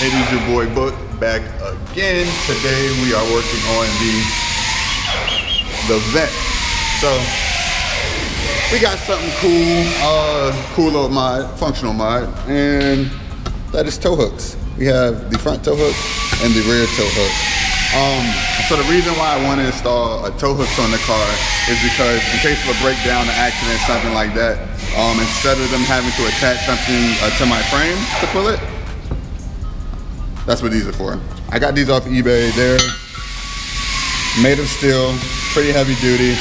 It is your boy Book back again. Today we are working on the vet. So we got something cool, cool little mod, functional mod, and that is tow hooks. We have the front tow hook and the rear tow hook. So the reason why I want to install a tow hooks on the car is because in case of a breakdown, an accident, something like that, instead of them having to attach something to my frame to pull it, that's what these are for. I got these off eBay. They're made of steel, pretty heavy duty.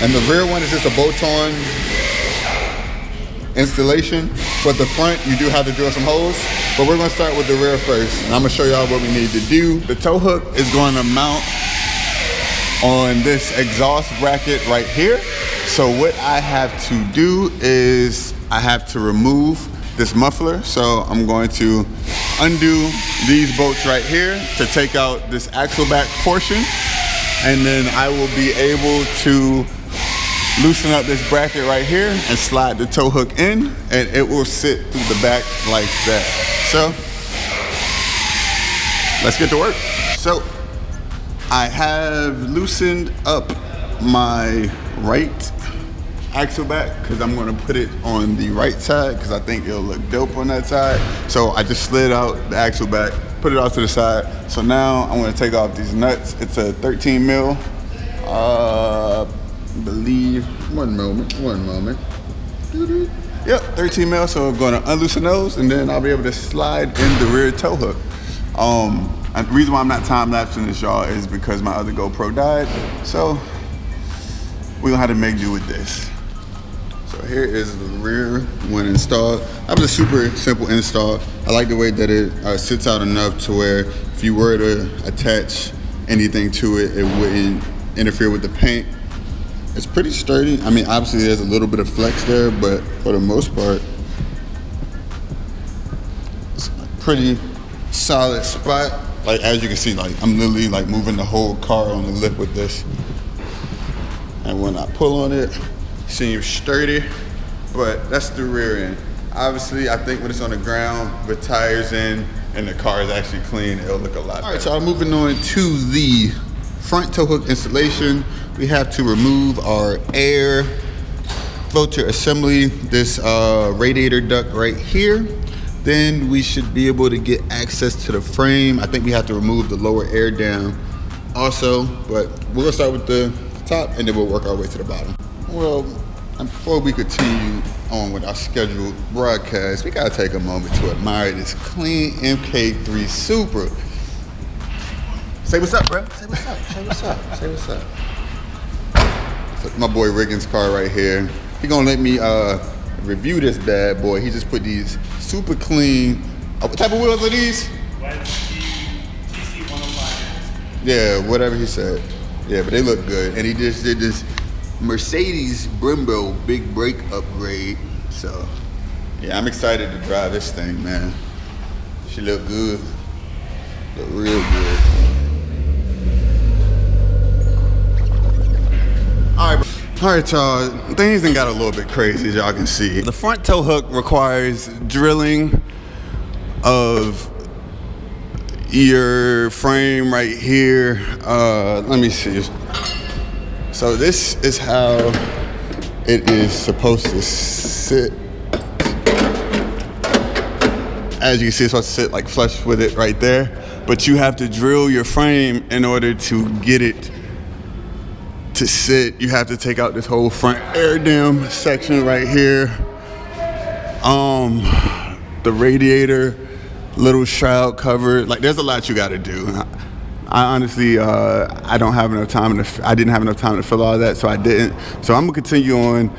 And the rear one is just a bolt-on installation. But the front, you do have to drill some holes. But we're gonna start with the rear first, and I'm gonna show y'all what we need to do. The tow hook is gonna mount on this exhaust bracket right here. So what I have to do is I have to remove this muffler. So I'm going to undo these bolts right here to take out this axle back portion. And then I will be able to loosen up this bracket right here and slide the tow hook in, and it will sit through the back like that. So let's get to work. So I have loosened up my right axle back because I'm gonna put it on the right side because I think it'll look dope on that side. So I just slid out the axle back, put it off to the side. So now I'm gonna take off these nuts. It's a 13 mil, believe, one moment. Yep, 13 mil, so I'm gonna unloosen those and then I'll be able to slide in the rear tow hook. And the reason why I'm not time-lapsing this, y'all, is because my other GoPro died. So we're gonna have to make do with this. So here is the rear one installed. That was a super simple install. I like the way that it sits out enough to where if you were to attach anything to it, it wouldn't interfere with the paint. It's pretty sturdy. I mean, obviously there's a little bit of flex there, but for the most part, it's a pretty solid spot. Like, as you can see, like I'm literally like moving the whole car on the lift with this. And when I pull on it, it seems sturdy, but that's the rear end. Obviously, I think when it's on the ground with tires in and the car is actually clean, it'll look a lot better. All right, y'all, moving on to the front tow hook installation. We have to remove our air filter assembly, this radiator duct right here. Then we should be able to get access to the frame. I think we have to remove the lower air dam also, but we're gonna start with the top and then we'll work our way to the bottom. Well, before we continue on with our scheduled broadcast, we gotta take a moment to admire this clean MK3 Supra. Say what's up, bro. Say what's up, say what's up, say what's up. So my boy Riggins' car right here. He gonna let me review this bad boy. He just put these super clean, what type of wheels are these? TC 105. Yeah, whatever he said. Yeah, but they look good. And he just did this Mercedes Brembo big brake upgrade. So yeah, I'm excited to drive this thing, man. She look good, look real good. All right, y'all, things done got a little bit crazy, as y'all can see. The front tow hook requires drilling of your frame right here. Let me see. So this is how it is supposed to sit. As you can see, it's supposed to sit like flush with it right there. But you have to drill your frame in order to get it to sit. You have to take out this whole front air dam section right here. The radiator, little shroud cover. Like, there's a lot you gotta do. I honestly, I didn't have enough time to fill all that, so I didn't. So I'm gonna continue on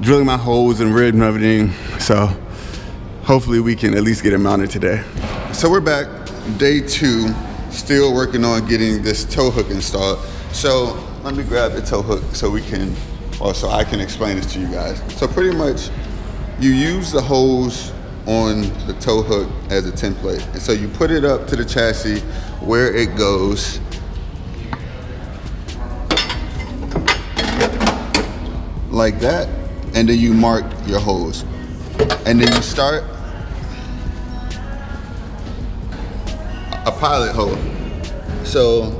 drilling my holes and rig and everything. So hopefully we can at least get it mounted today. So we're back, day 2, still working on getting this tow hook installed. So let me grab the tow hook so I can explain this to you guys. So pretty much, you use the hose on the tow hook as a template. And so you put it up to the chassis where it goes. Like that, and then you mark your hose. And then you start a pilot hole. So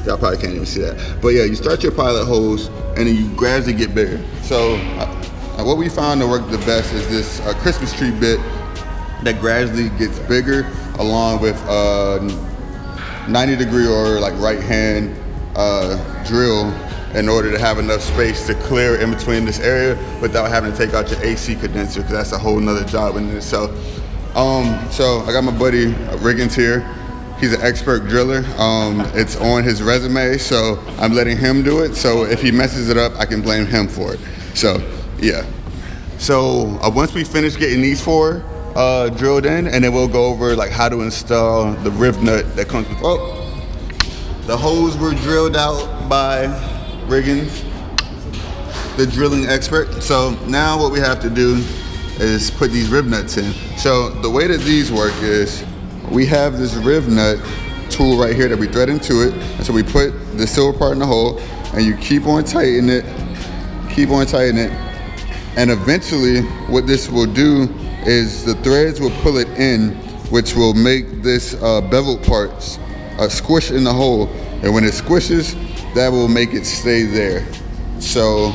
y'all probably can't even see that. But yeah, you start your pilot hose and then you gradually get bigger. So what we found to work the best is this Christmas tree bit that gradually gets bigger along with 90-degree or like right hand drill in order to have enough space to clear in between this area without having to take out your AC condenser, because that's a whole nother job in itself. So I got my buddy Riggins here. He's an expert driller. It's on his resume, so I'm letting him do it. So if he messes it up, I can blame him for it. So yeah. So once we finish getting these 4 drilled in, and then we'll go over like how to install the riv nut that comes with. Oh, the holes were drilled out by Riggins, the drilling expert. So now what we have to do is put these riv nuts in. So the way that these work is we have this riv nut tool right here that we thread into it. And so we put the silver part in the hole and you keep on tightening it, and eventually what this will do is the threads will pull it in, which will make this beveled parts squish in the hole. And when it squishes, that will make it stay there. So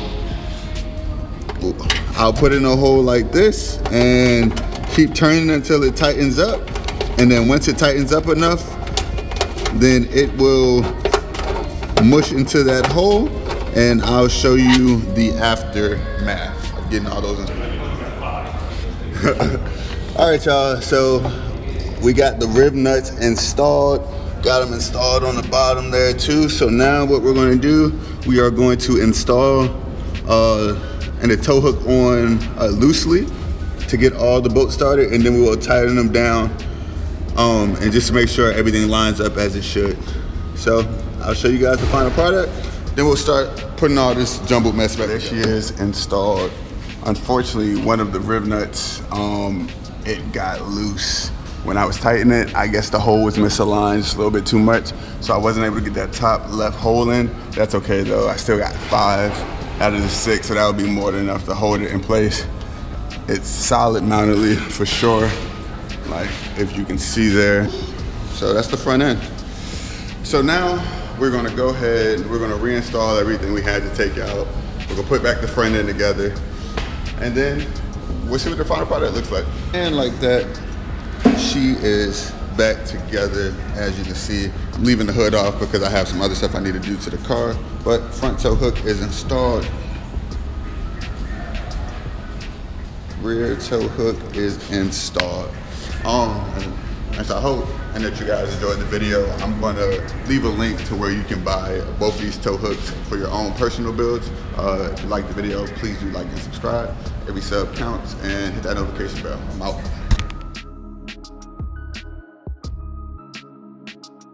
I'll put it in a hole like this and keep turning until it tightens up. And then once it tightens up enough, then it will mush into that hole, and I'll show you the aftermath of getting all those in. All right, y'all, so we got the rib nuts installed, got them installed on the bottom there too. So now what we're gonna do, we are going to install and the tow hook on loosely to get all the boats started, and then we will tighten them down and just to make sure everything lines up as it should. So I'll show you guys the final product, then we'll start putting all this jumbled mess back. There she is installed. Unfortunately, one of the rib nuts, it got loose. When I was tightening it, I guess the hole was misaligned just a little bit too much, so I wasn't able to get that top left hole in. That's okay though, I still got 5 out of the 6, so that would be more than enough to hold it in place. It's solid mountedly for sure, like if you can see there. So that's the front end. So now we're gonna go ahead, we're gonna reinstall everything we had to take out. We're gonna put back the front end together, and then we'll see what the final product looks like. And like that, she is back together. As you can see, I'm leaving the hood off because I have some other stuff I need to do to the car, but front tow hook is installed. Rear tow hook is installed. And so I hope and that you guys enjoyed the video. I'm gonna leave a link to where you can buy both these tow hooks for your own personal builds. If you like the video, please do like and subscribe. Every sub counts, and hit that notification bell. I'm out.